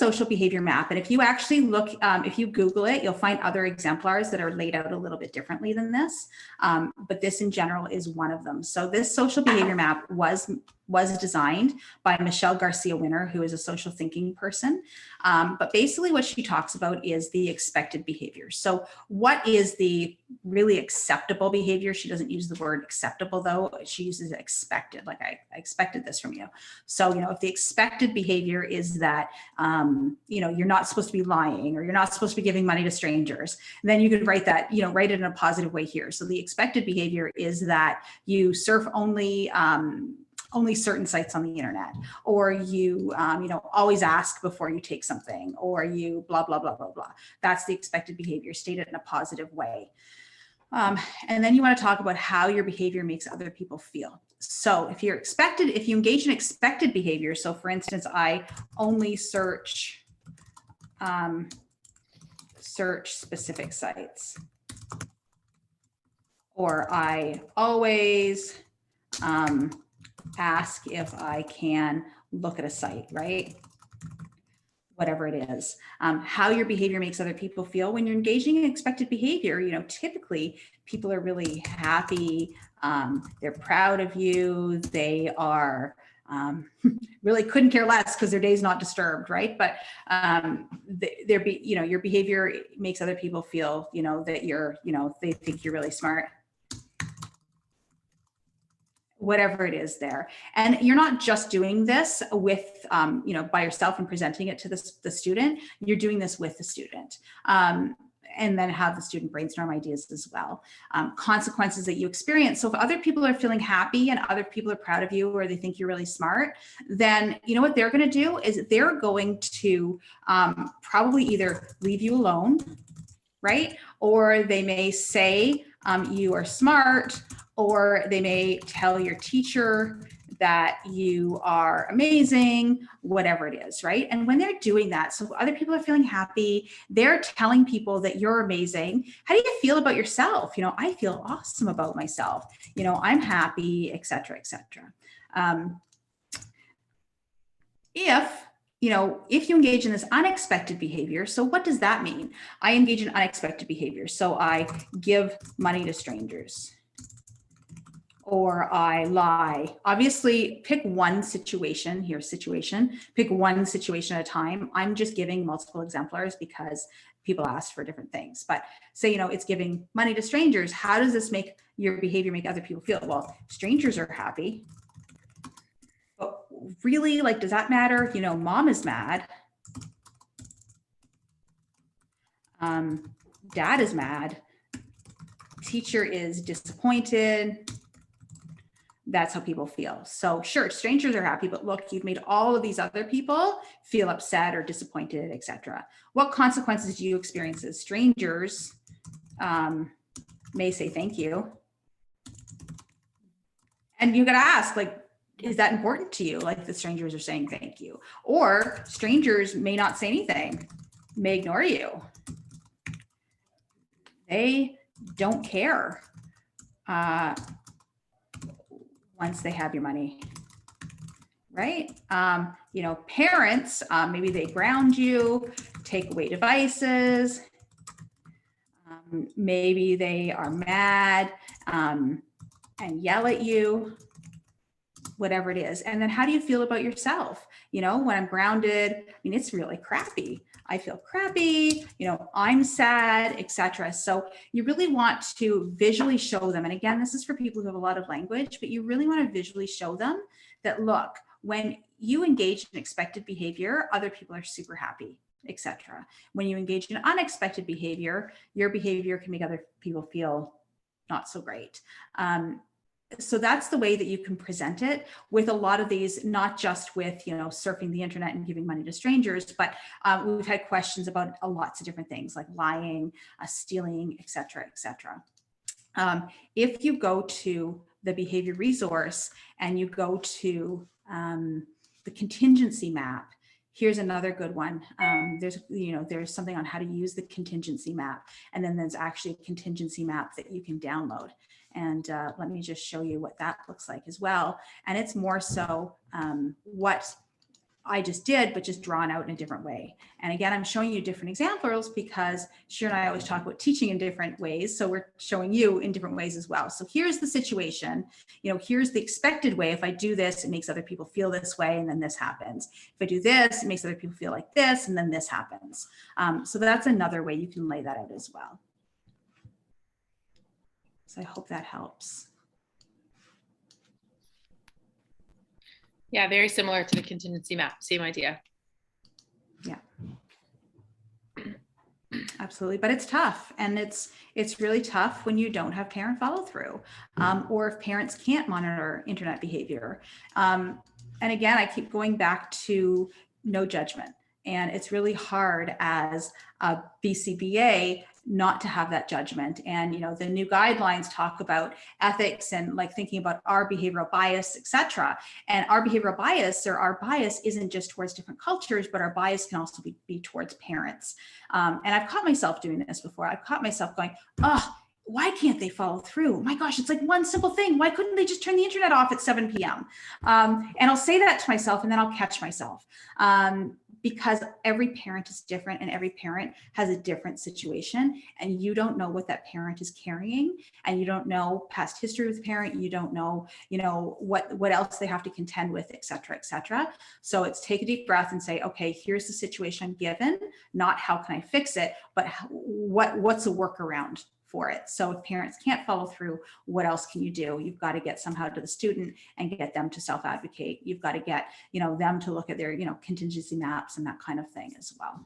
social behavior map. And if you actually look, if you Google it, you'll find other exemplars that are laid out a little bit differently than this. But this in general is one of them. So this social behavior map was designed by Michelle Garcia Winner, who is a social thinking person. But basically what she talks about is the expected behavior. So what is the really acceptable behavior? She doesn't use the word acceptable though. She uses expected, like I expected this from you. So, if the expected behavior is that, you're not supposed to be lying or you're not supposed to be giving money to strangers, then you could write that, write it in a positive way here. So the expected behavior is that you surf only certain sites on the internet, or you, always ask before you take something, or you blah, blah, blah, blah, blah. That's the expected behavior, stated in a positive way. And then you want to talk about how your behavior makes other people feel. So if you engage in expected behavior, so for instance, I only search specific sites, or I always ask if I can look at a site, right? Whatever it is, how your behavior makes other people feel when you're engaging in expected behavior. Typically people are really happy. They're proud of you. They are really couldn't care less because their day's not disturbed, right? But your behavior makes other people feel, that you're, they think you're really smart. Whatever it is there. And you're not just doing this with, by yourself and presenting it to the student, you're doing this with the student. And then have the student brainstorm ideas as well. Consequences that you experience. So if other people are feeling happy and other people are proud of you, or they think you're really smart, then what they're going to do is they're going to probably either leave you alone, right? Or they may say you are smart, or they may tell your teacher that you are amazing, whatever it is, right? And when they're doing that, so other people are feeling happy, they're telling people that you're amazing. How do you feel about yourself? I feel awesome about myself. I'm happy, et cetera, et cetera. If you engage in this unexpected behavior, so what does that mean? I engage in unexpected behavior. So I give money to strangers, or I lie. Obviously, pick one situation, pick one situation at a time. I'm just giving multiple exemplars because people ask for different things. But say, it's giving money to strangers. How does this make your behavior make other people feel? Well, strangers are happy. But really, does that matter? Mom is mad. Dad is mad. Teacher is disappointed. That's how people feel. So sure, strangers are happy, but look, you've made all of these other people feel upset or disappointed, etc. What consequences do you experience as strangers? May say thank you. And you got to ask, is that important to you? The strangers are saying thank you. Or strangers may not say anything, may ignore you. They don't care. Once they have your money, right? Parents, maybe they ground you, take away devices. Maybe they are mad and yell at you, whatever it is. And then how do you feel about yourself? When I'm grounded, it's really crappy. I feel crappy, I'm sad, etc. So you really want to visually show them. And again, this is for people who have a lot of language, but you really want to visually show them that, look, when you engage in expected behavior, other people are super happy, etc. When you engage in unexpected behavior, your behavior can make other people feel not so great. So that's the way that you can present it with a lot of these, not just with, surfing the internet and giving money to strangers, but we've had questions about lots of different things like lying, stealing, et cetera, et cetera. If you go to the behavior resource and you go to the contingency map, here's another good one. There's something on how to use the contingency map. And then there's actually a contingency map that you can download. And let me just show you what that looks like as well. And it's more so what I just did, but just drawn out in a different way. And again, I'm showing you different examples because Sharon and I always talk about teaching in different ways. So we're showing you in different ways as well. So here's the situation, here's the expected way. If I do this, it makes other people feel this way, and then this happens. If I do this, it makes other people feel like this, and then this happens. So that's another way you can lay that out as well. So I hope that helps. Yeah, very similar to the contingency map, same idea. Yeah. Absolutely, but it's tough, and it's really tough when you don't have parent follow through, or if parents can't monitor internet behavior. And again, I keep going back to no judgment, and it's really hard as a BCBA not to have that judgment. And the new guidelines talk about ethics and like thinking about our behavioral bias, etc. And our behavioral bias, or our bias, isn't just towards different cultures, but our bias can also be towards parents. And I've caught myself doing this before. I've caught myself going, oh, why can't they follow through? My gosh, it's like one simple thing. Why couldn't they just turn the internet off at 7 p.m.? And I'll say that to myself, and then I'll catch myself. Because every parent is different, and every parent has a different situation, and you don't know what that parent is carrying, and you don't know past history with the parent. You don't know, what else they have to contend with, et cetera, et cetera. So it's take a deep breath and say, okay, here's the situation I'm given, not how can I fix it, but what's a workaround for it. So if parents can't follow through, what else can you do? You've got to get somehow to the student and get them to self-advocate. You've got to get, them to look at their, contingency maps and that kind of thing as well.